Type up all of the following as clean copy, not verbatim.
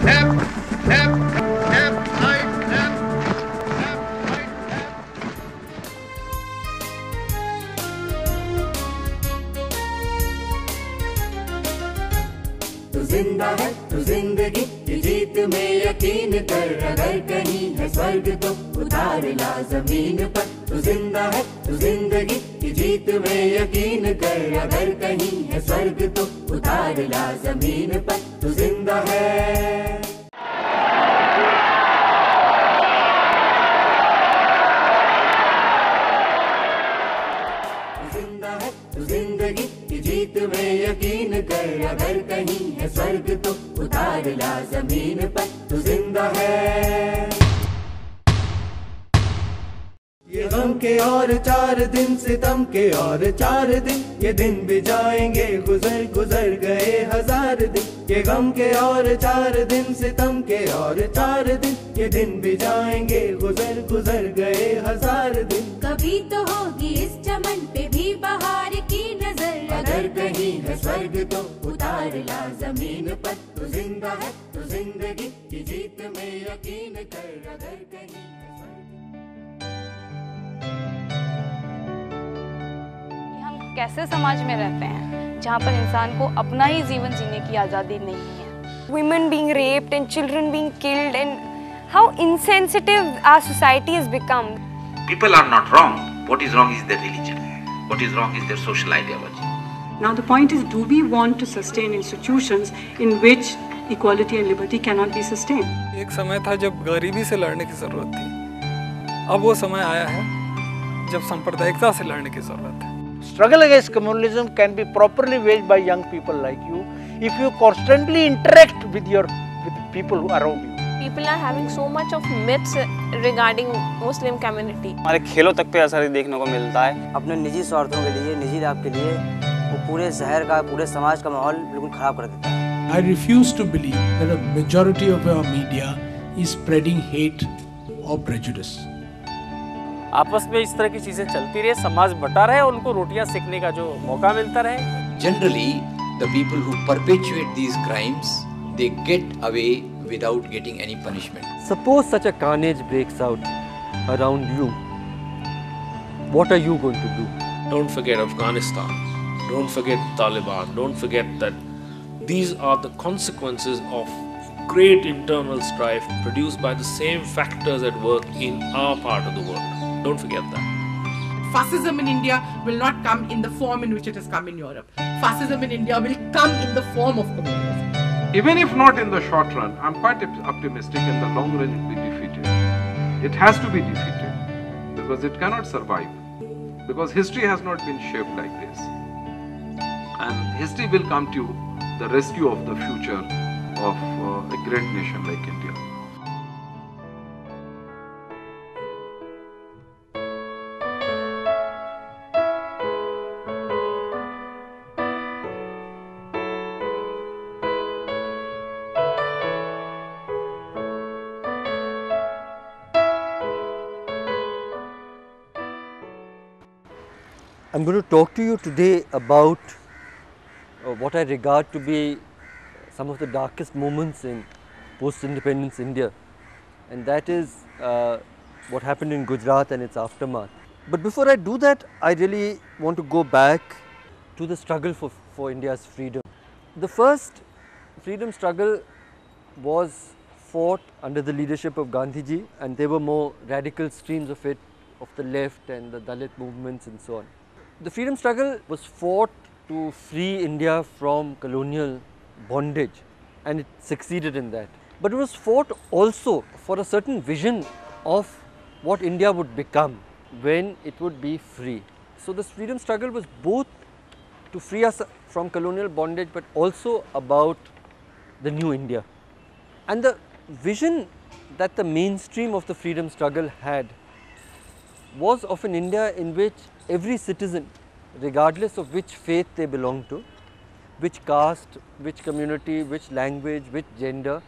left, left, right, left, right, left. तू जिंदा है तू जिंदगी की जीत में यकीन कर, अगर कहीं है स्वर्ग तो उतार ला जमीन पर। तू जिंदा है तू जिंदगी की जीत में यकीन कर, अगर कहीं है स्वर्ग तो उतार ला जमीन पर। तू जिंदा है। तू जिंदगी की जीत में यकीन कर, अगर कहीं है स्वर्ग तो उतार ला जमीन पर। तू जिंदा है। ये गम के और 4 दिन, सितम के और 4 दिन, ये दिन भी जाएंगे गुजर गुजर गए 1000 दिन। ये गम के और 4 दिन, सितम के और 4 दिन, ये दिन भी जाएंगे गुजर गुजर गए 1000 दिन। कभी तो होगी इस चमन पे भी बहार की नजर, अगर कहीं है स्वर्ग तो उतार ला जमीन पर। तू जिंदा है तू जिंदगी की जीत में यकीन कर, अगर कहीं है स्वर्ग। हम कैसे समाज में रहते हैं जहाँ पर इंसान को अपना ही जीवन जीने की आज़ादी नहीं है? Women being raped and children being killed, and how insensitive our society has become. People are not wrong. What is wrong is their religion. What is wrong is their social ideology. Now the point is, do we want to sustain institutions in which equality and liberty cannot be sustained? एक समय था जब गरीबी से लड़ने की जरूरत थी, अब वो समय आया है जब सांप्रदायिकता से लड़ने की जरूरत है। Struggle against communalism can be properly waged by young people like you if you constantly interact with people who are around you. People are having so much of myths regarding Muslim community. हमारे खेलों तक पे असर देखने को मिलता है। अपने निजी स्वार्थों के लिए, निजी लाभ के लिए वो पूरे शहर का, पूरे समाज का माहौल बिल्कुल खराब कर देता है। I refuse to believe that a majority of our media is spreading hate or prejudice. आपस में इस तरह की चीजें चलती रहे, समाज बटा रहे, उनको रोटियां सेकने का जो मौका मिलता रहे। Generally, the people who perpetuate these crimes, they get away without getting any punishment. Suppose such a carnage breaks out around you, what are you going to do? Don't forget Afghanistan, don't forget Taliban, don't forget that these are the consequences of great internal strife produced by the same factors at work in our part of the world. Don't forget that. Fascism in India will not come in the form in which it has come in Europe. Fascism in India will come in the form of communism. Even if not in the short run, I'm quite optimistic in the long run it will be defeated. It has to be defeated because it cannot survive. Because history has not been shaped like this. And history will come to the rescue of the future of a great nation like India. I'm going to talk to you today about what I regard to be some of the darkest moments in post-independence India, and that is what happened in Gujarat and its aftermath. But before I do that, I really want to go back to the struggle for India's freedom. The first freedom struggle was fought under the leadership of Gandhiji, and there were more radical streams of it, of the left and the Dalit movements and so on. The freedom struggle was fought to free India from colonial bondage, and it succeeded in that. But it was fought also for a certain vision of what India would become when it would be free. So this freedom struggle was both to free us from colonial bondage, but also about the new India. And the vision that the mainstream of the freedom struggle had was of an India in which every citizen, regardless of which faith they belong to, which caste, which community, which language, which gender,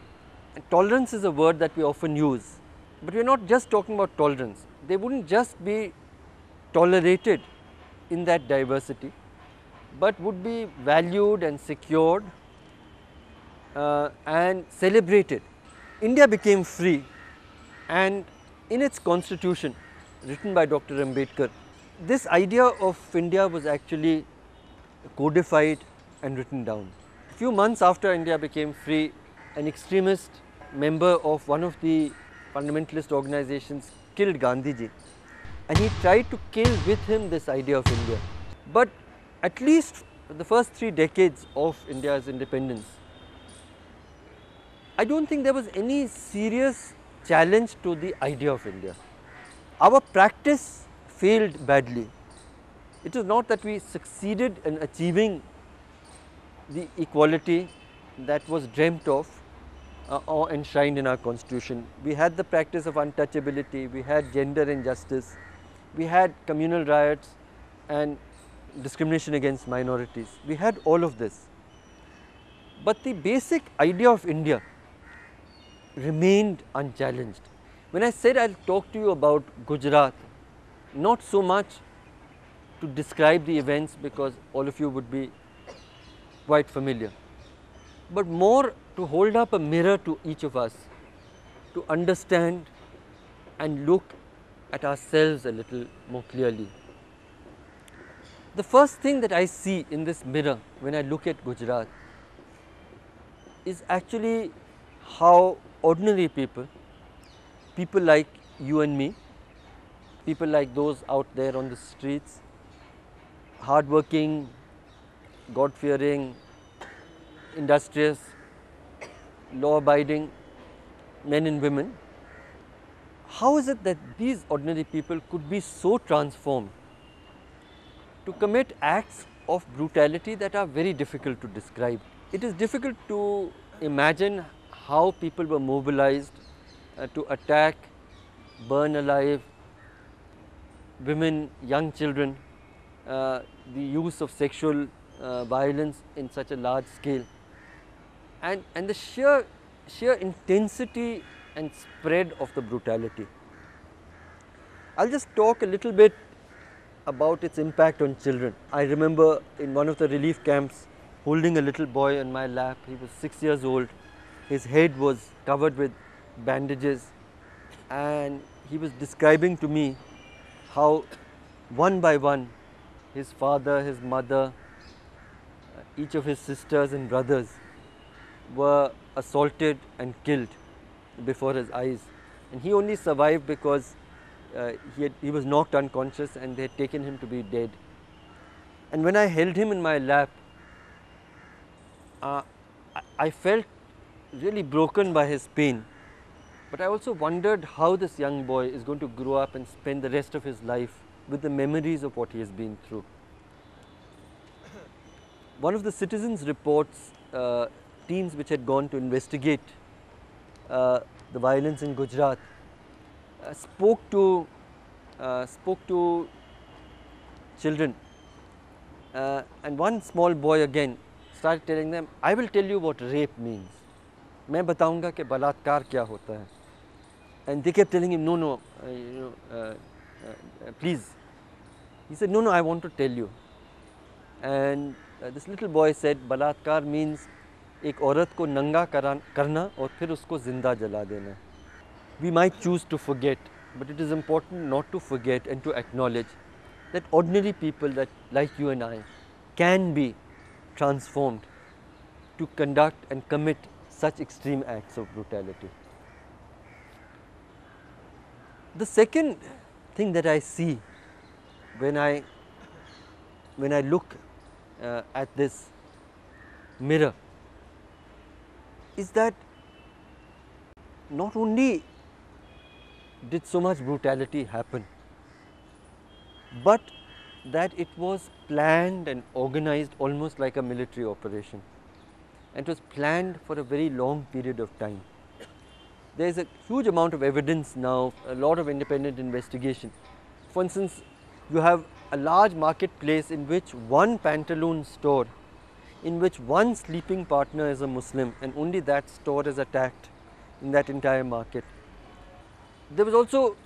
and tolerance is a word that we often use, but we are not just talking about tolerance. They wouldn't just be tolerated in that diversity, but would be valued and secured and celebrated. India became free, and in its constitution written by Dr. Ambedkar, this idea of India was actually codified and written down. A few months after India became free, an extremist member of one of the fundamentalist organizations killed Gandhiji, and he tried to kill with him this idea of India. But at least the first 3 decades of India's independence, I don't think there was any serious challenge to the idea of India. Our practice failed badly. It is not that we succeeded in achieving the equality that was dreamt of or enshrined in our constitution. We had the practice of untouchability, we had gender injustice, we had communal riots and discrimination against minorities. We had all of this. But the basic idea of India remained unchallenged. When I said I'll talk to you about Gujarat, not so much to describe the events because all of you would be quite familiar, but more to hold up a mirror to each of us, to understand and look at ourselves a little more clearly. The first thing that I see in this mirror when I look at Gujarat is actually how ordinary people, people like you and me, people like those out there on the streets, hardworking, God-fearing, industrious, law-abiding men and women, how is it that these ordinary people could be so transformed to commit acts of brutality that are very difficult to describe? It is difficult to imagine how people were mobilized to attack, burn alive women, young children, the use of sexual violence in such a large scale, and the sheer intensity and spread of the brutality. I'll just talk a little bit about its impact on children. I remember in one of the relief camps holding a little boy on my lap. He was 6 years old. His head was covered with bandages, and he was describing to me how one by one his father, his mother, each of his sisters and brothers were assaulted and killed before his eyes, and he only survived because he was knocked unconscious and they had taken him to be dead. And when I held him in my lap, I felt really broken by his pain, but I also wondered how this young boy is going to grow up and spend the rest of his life with the memories of what he has been through. One of the citizens' reports, teams which had gone to investigate the violence in Gujarat, spoke to children, and one small boy again started telling them, I will tell you what rape means. मैं बताऊंगा कि बलात्कार क्या होता है. And they kept telling him, no, please. He said, no, I want to tell you. And this little boy said, बलात्कार means एक औरत को नंगा करना और फिर उसको जिंदा जला देना. We might choose to forget, but it is important not to forget and to acknowledge that ordinary people that like you and I can be transformed to conduct and commit such extreme acts of brutality. The second thing that I see when I look at this mirror is that not only did so much brutality happen, but that it was planned and organized almost like a military operation, and it was planned for a very long period of time. There is a huge amount of evidence now, a lot of independent investigation. For instance, you have a large marketplace in which one pantaloon store, in which one sleeping partner is a Muslim, and only that store is attacked in that entire market. There was also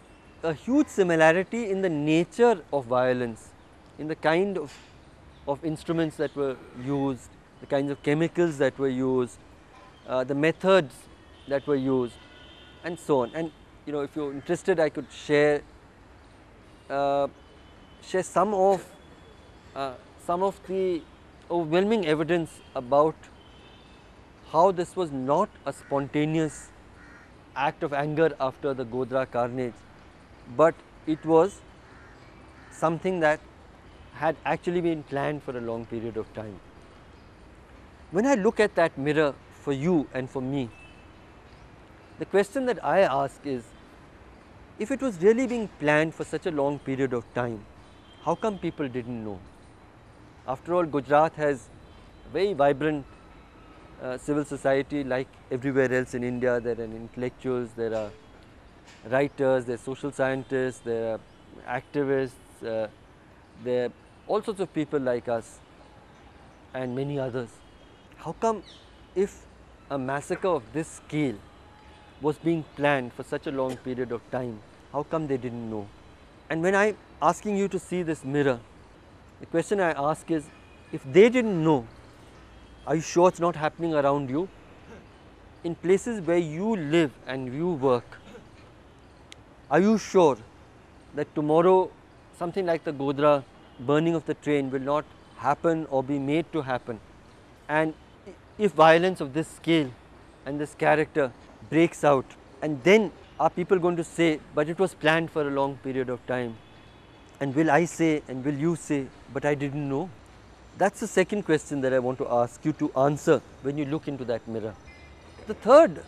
a huge similarity in the nature of violence, in the kind of instruments that were used, the kinds of chemicals that were used, the methods that were used, and so on. And you know, if you're interested, I could share some of the overwhelming evidence about how this was not a spontaneous act of anger after the Godhra carnage, but it was something that had actually been planned for a long period of time. When I look at that mirror for you and for me, the question that I ask is, if it was really being planned for such a long period of time, how come people didn't know? After all, Gujarat has a very vibrant civil society like everywhere else in India. There are intellectuals, there are writers, there are social scientists, there are activists, there are all sorts of people like us and many others. How come, if a massacre of this scale was being planned for such a long period of time, how come they didn't know? And when I'm asking you to see this mirror, the question I ask is, if they didn't know, are you sure it's not happening around you? In places where you live and you work, are you sure that tomorrow something like the Godhra burning of the train will not happen or be made to happen? And if violence of this scale and this character breaks out, and then are people going to say, but it was planned for a long period of time? And will I say and will you say, but I didn't know? That's the second question that I want to ask you to answer when you look into that mirror. The third,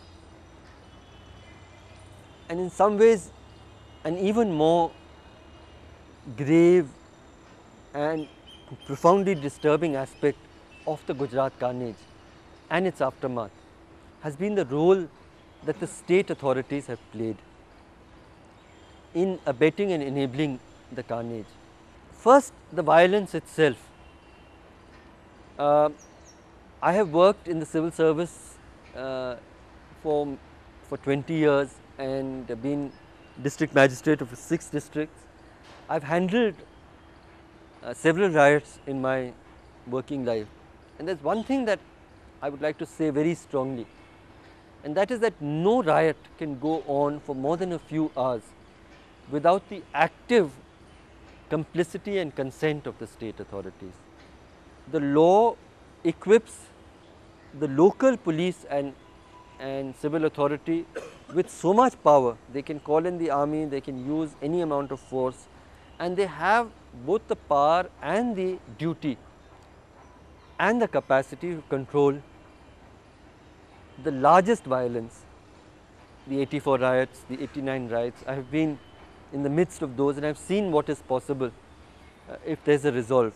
and in some ways an even more grave and profoundly disturbing aspect of the Gujarat carnage and its aftermath, has been the role that the state authorities have played in abetting and enabling the carnage. First, the violence itself. I have worked in the civil service for 20 years and been district magistrate of 6 districts. I've handled several riots in my working life, and there's one thing that I would like to say very strongly, and that is that no riot can go on for more than a few hours without the active complicity and consent of the state authorities. The law equips the local police and civil authority with so much power. They can call in the army, they can use any amount of force, and they have both the power and the duty and the capacity to control the largest violence, the 84 riots, the 89 riots. I have been in the midst of those and I have seen what is possible if there is a resolve.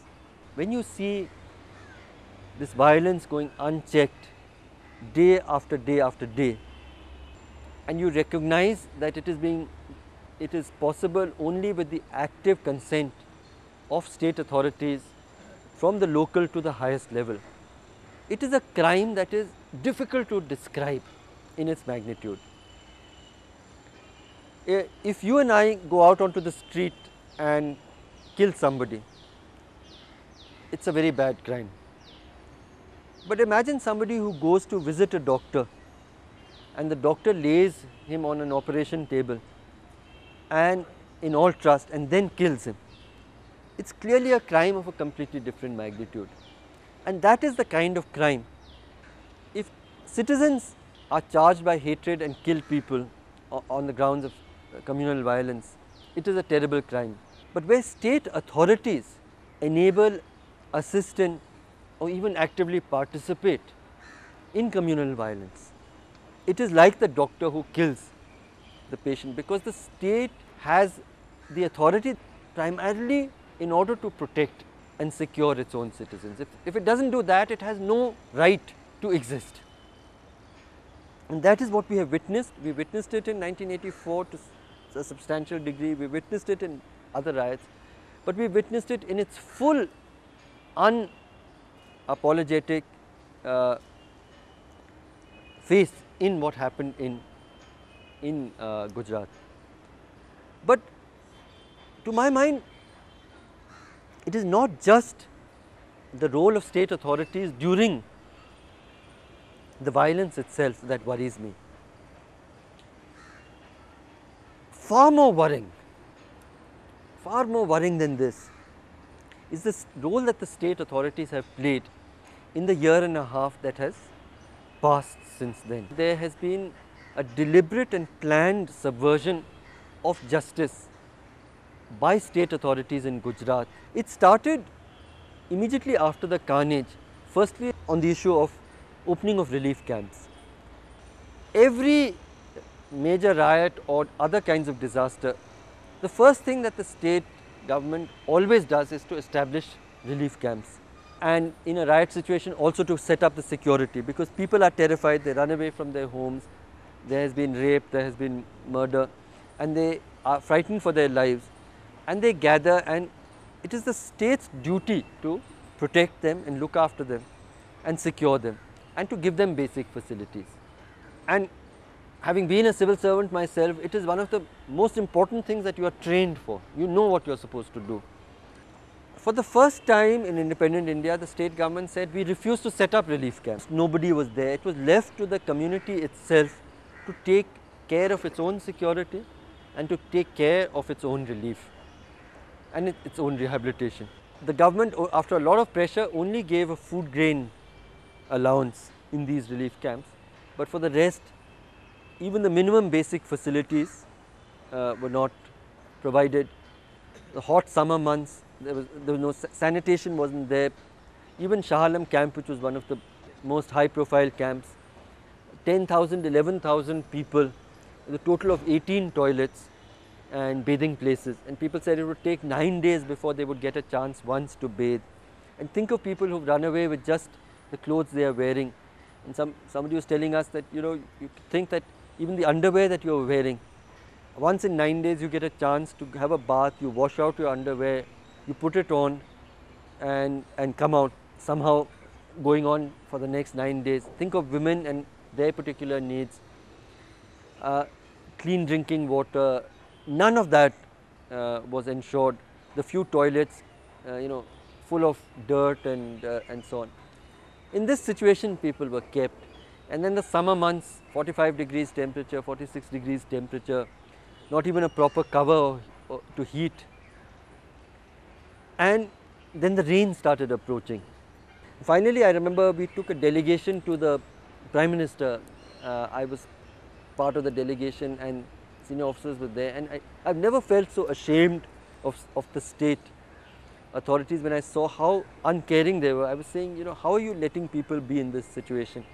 When you see this violence going unchecked day after day after day, and you recognize that it is possible only with the active consent of state authorities from the local to the highest level, it is a crime that is difficult to describe in its magnitude. If you and I go out onto the street and kill somebody, it's a very bad crime. But imagine somebody who goes to visit a doctor and the doctor lays him on an operation table and in all trust and then kills him. It's clearly a crime of a completely different magnitude, and that is the kind of crime. If citizens are charged by hatred and kill people on the grounds of communal violence, it is a terrible crime. But where state authorities enable, assist in, or even actively participate in communal violence, it is like the doctor who kills the patient, because the state has the authority primarily in order to protect and secure its own citizens. If it doesn't do that, it has no right to exist. And that is what we have witnessed. We witnessed it in 1984 to a substantial degree, we witnessed it in other riots, but we witnessed it in its full unapologetic face in what happened in Gujarat. But to my mind, it is not just the role of state authorities during the violence itself that worries me. Far more worrying than this is the role that the state authorities have played in the year and a half that has passed since then. There has been a deliberate and planned subversion of justice by state authorities in Gujarat. It started immediately after the carnage, firstly on the issue of opening of relief camps. Every major riot or other kinds of disaster, the first thing that the state government always does is to establish relief camps, and in a riot situation also to set up the security, because people are terrified, they run away from their homes, there has been rape, there has been murder, and they are frightened for their lives, and they gather, and it is the state's duty to protect them and look after them and secure them and to give them basic facilities. And having been a civil servant myself, it is one of the most important things that you are trained for. You know what you are supposed to do. For the first time in independent India, the state government said we refuse to set up relief camps. Nobody was there. It was left to the community itself to take care of its own security and to take care of its own relief and its own rehabilitation. The government, after a lot of pressure, only gave a food grain allowance in these relief camps, but for the rest, even the minimum basic facilities were not provided. The hot summer months, there was no sanitation, wasn't there. Even Shah Alam camp, which was one of the most high profile camps, 10,000, 11,000 people, with a total of 18 toilets and bathing places, and people said it would take 9 days before they would get a chance once to bathe. And think of people who've run away with just the clothes they are wearing. And somebody was telling us that, you think that even the underwear that you are wearing, once in 9 days you get a chance to have a bath, you wash out your underwear, you put it on and come out, somehow going on for the next 9 days. Think of women and their particular needs. Clean drinking water, none of that was ensured. The few toilets, full of dirt and so on. In this situation, people were kept. And then the summer months, 45 degrees temperature, 46 degrees temperature, not even a proper cover to heat. And then the rain started approaching. Finally, I remember we took a delegation to the Prime Minister. I was part of the delegation and senior officers were there, and I've never felt so ashamed of the state authorities when I saw how uncaring they were. I was saying, how are you letting people be in this situation?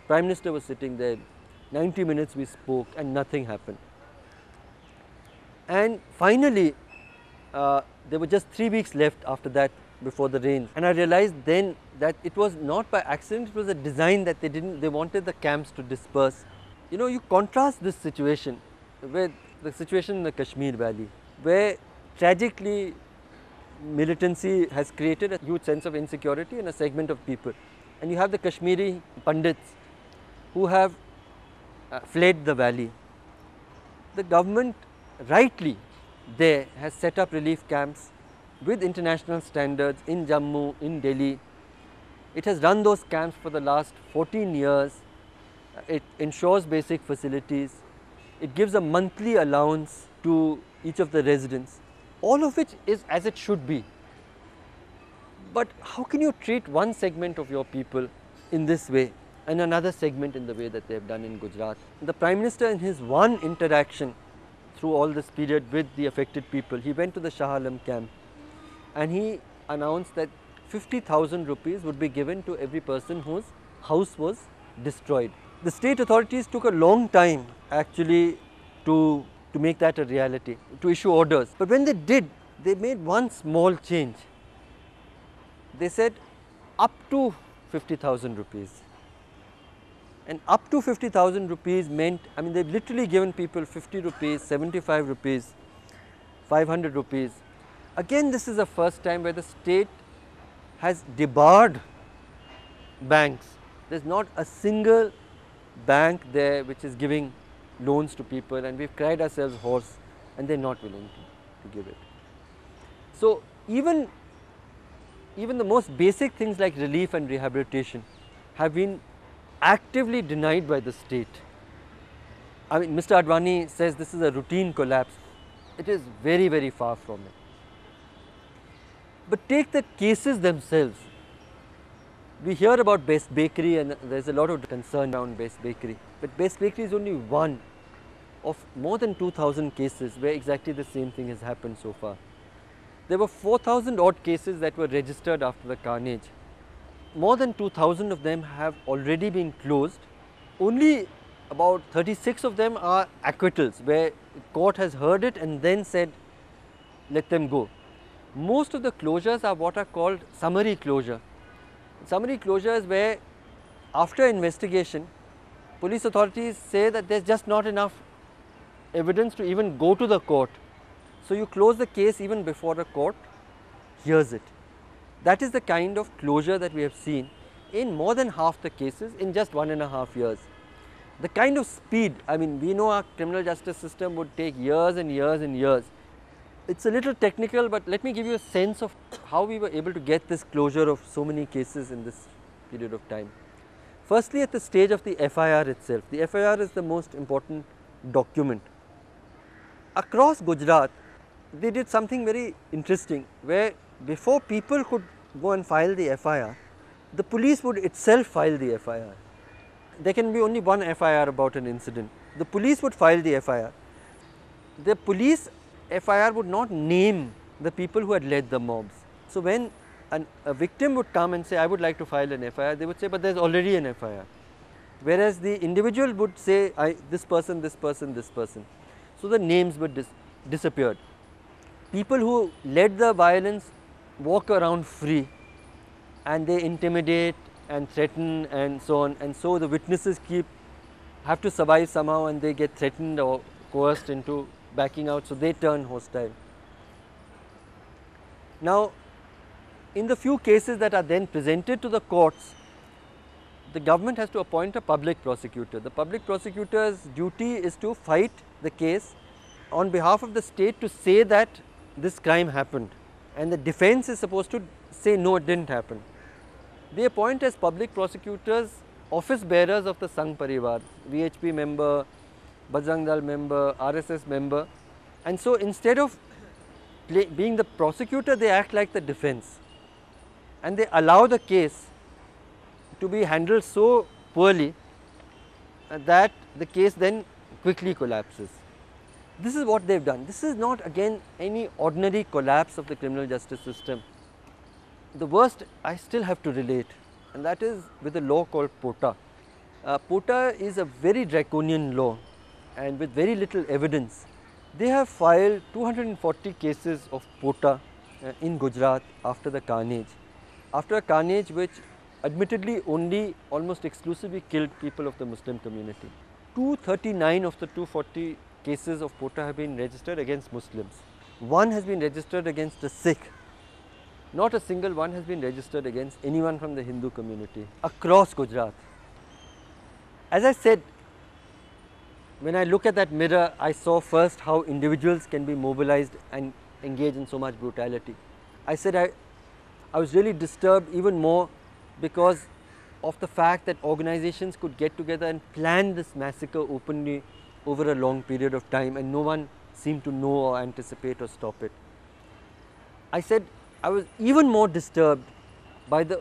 Prime Minister was sitting there, 90 minutes we spoke and nothing happened. And finally, there were just 3 weeks left after that before the rain, and I realized then that it was not by accident, it was a design that they wanted the camps to disperse. You contrast this situation with the situation in the Kashmir Valley, where tragically militancy has created a huge sense of insecurity in a segment of people. And you have the Kashmiri Pandits who have fled the valley. The government rightly there has set up relief camps with international standards in Jammu, in Delhi. It has run those camps for the last 14 years. It ensures basic facilities. It gives a monthly allowance to each of the residents, all of which is as it should be. But how can you treat one segment of your people in this way and another segment in the way that they have done in Gujarat? The Prime Minister, in his one interaction through all this period with the affected people, he went to the Shah Alam camp and he announced that 50,000 rupees would be given to every person whose house was destroyed. The state authorities took a long time actually to make that a reality, to issue orders. But when they did, they made one small change. They said up to 50,000 rupees. And up to 50,000 rupees meant, they've literally given people 50 rupees, 75 rupees, 500 rupees. Again, this is the first time where the state has debarred banks. There's not a single bank there which is giving loans to people, and we've cried ourselves hoarse and they're not willing to give it. So even the most basic things like relief and rehabilitation have been actively denied by the state. I mean, Mr. Advani says this is a routine collapse. It is very, very far from it. But take the cases themselves. We hear about Best Bakery and there is a lot of concern around Best Bakery. But Best Bakery is only one of more than 2,000 cases where exactly the same thing has happened so far. There were 4,000 odd cases that were registered after the carnage. More than 2,000 of them have already been closed. Only about 36 of them are acquittals, where the court has heard it and then said, let them go. Most of the closures are what are called summary closure. Summary closure is where after investigation, police authorities say that there is just not enough evidence to even go to the court. So you close the case even before the court hears it. That is the kind of closure that we have seen in more than half the cases in just 1.5 years. The kind of speed, I mean, we know our criminal justice system would take years and years and years. It's a little technical, but let me give you a sense of how we were able to get this closure of so many cases in this period of time. Firstly, at the stage of the FIR itself. The FIR is the most important document. Across Gujarat, they did something very interesting, where before people could go and file the FIR, the police would itself file the FIR. There can be only one FIR about an incident. The police would file the FIR. The police FIR would not name the people who had led the mobs. So when a victim would come and say, I would like to file an FIR, they would say, but there is already an FIR. Whereas the individual would say, this person, this person, this person. So the names would disappeared. People who led the violence walk around free and they intimidate and threaten and so on, and so the witnesses have to survive somehow and they get threatened or coerced into backing out, so they turn hostile. Now, in the few cases that are then presented to the courts, the government has to appoint a public prosecutor. The public prosecutor's duty is to fight the case on behalf of the state to say that this crime happened, and the defense is supposed to say no, it didn't happen. They appoint as public prosecutors office bearers of the Sangh Parivar, VHP member, Bajrang Dal member, RSS member, and so instead of being the prosecutor, they act like the defense and they allow the case to be handled so poorly that the case then quickly collapses. This is what they have done. This is not again any ordinary collapse of the criminal justice system. The worst I still have to relate, and that is with a law called POTA. POTA is a very draconian law, and with very little evidence. They have filed 240 cases of POTA in Gujarat after the carnage. After a carnage which admittedly only almost exclusively killed people of the Muslim community. 239 of the 240 cases of POTA have been registered against Muslims. One has been registered against a Sikh. Not a single one has been registered against anyone from the Hindu community across Gujarat. As I said, when I look at that mirror, I saw first how individuals can be mobilized and engage in so much brutality. I said I was really disturbed even more because of the fact that organizations could get together and plan this massacre openly over a long period of time, and no one seemed to know or anticipate or stop it. I said I was even more disturbed by the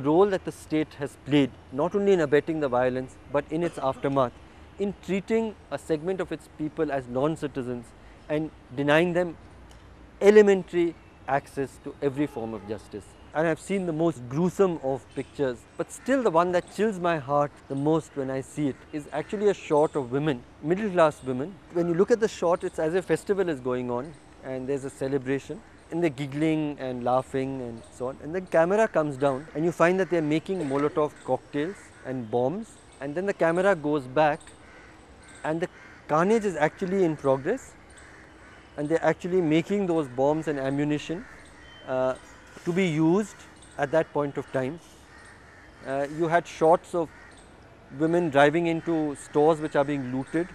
role that the state has played, not only in abetting the violence, but in its aftermath, in treating a segment of its people as non-citizens and denying them elementary access to every form of justice. And I have seen the most gruesome of pictures, but still the one that chills my heart the most when I see it is actually a shot of women, middle class women. When you look at the shot, it's as if a festival is going on and there's a celebration, and they're giggling and laughing and so on, and then camera comes down and you find that they're making Molotov cocktails and bombs, and then the camera goes back and the carnage is actually in progress and they're actually making those bombs and ammunition to be used at that point of time. You had shots of women driving into stores which are being looted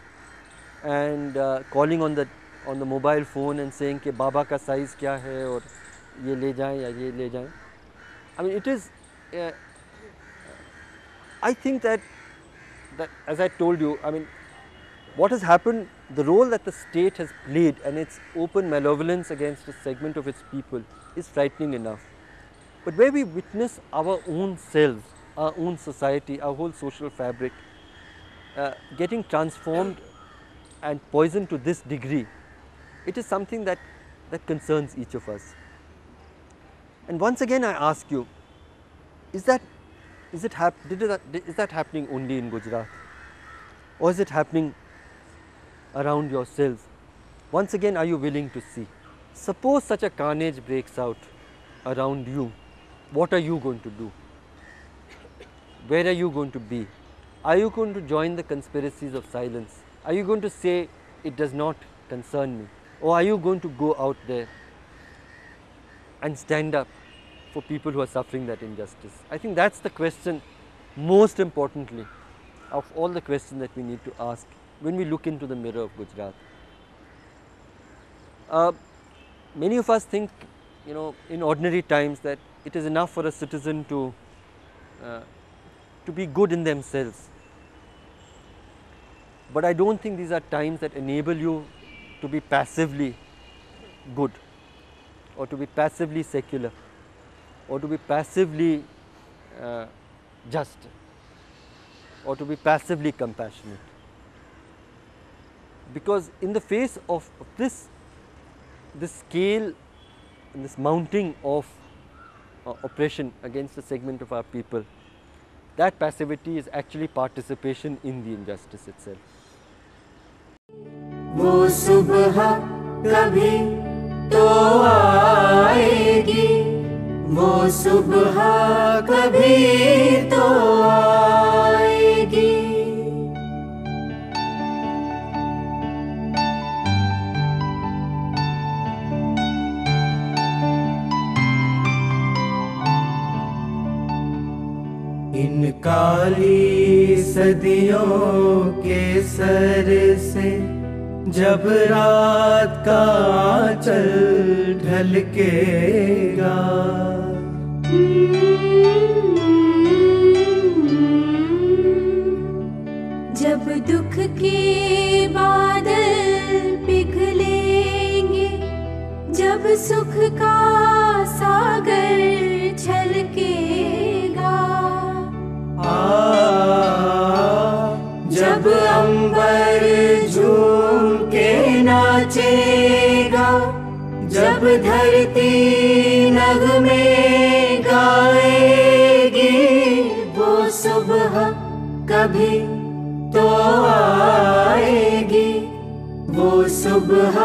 and calling on the mobile phone and saying कि बाबा का size क्या है और ये ले जाएं या ये ले जाएं. I mean, it is, I think that that, as I told you, I mean, what has happened, the role that the state has played and its open malevolence against a segment of its people is frightening enough. But where we witness our own selves, our own society, our whole social fabric getting transformed and poisoned to this degree, it is something that concerns each of us. And once again I ask you, is that happening only in Gujarat, or is it happening around yourselves? Once again, are you willing to see? Suppose such a carnage breaks out around you, what are you going to do? Where are you going to be? Are you going to join the conspiracies of silence? Are you going to say it does not concern me? Or are you going to go out there and stand up for people who are suffering that injustice? I think that's the question, most importantly, of all the questions that we need to ask when we look into the mirror of Gujarat. Many of us think, you know, in ordinary times that it is enough for a citizen to be good in themselves. But I don't think these are times that enable you to be passively good, or to be passively secular, or to be passively just, or to be passively compassionate. Because in the face of this scale and this mounting of oppression against a segment of our people, that passivity is actually participation in the injustice itself. वो सुबह कभी तो आएगी, वो सुबह कभी तो आएगी। इन काली सदियों के सर से जब रात का आंचल ढलकेगा, जब दुख के बादल पिघलेंगे, जब सुख का सागर छलकेगा, जब अंबर झूम के नाचेगा, जब धरती नगमे गाएगी, वो सुबह कभी तो आएगी, वो सुबह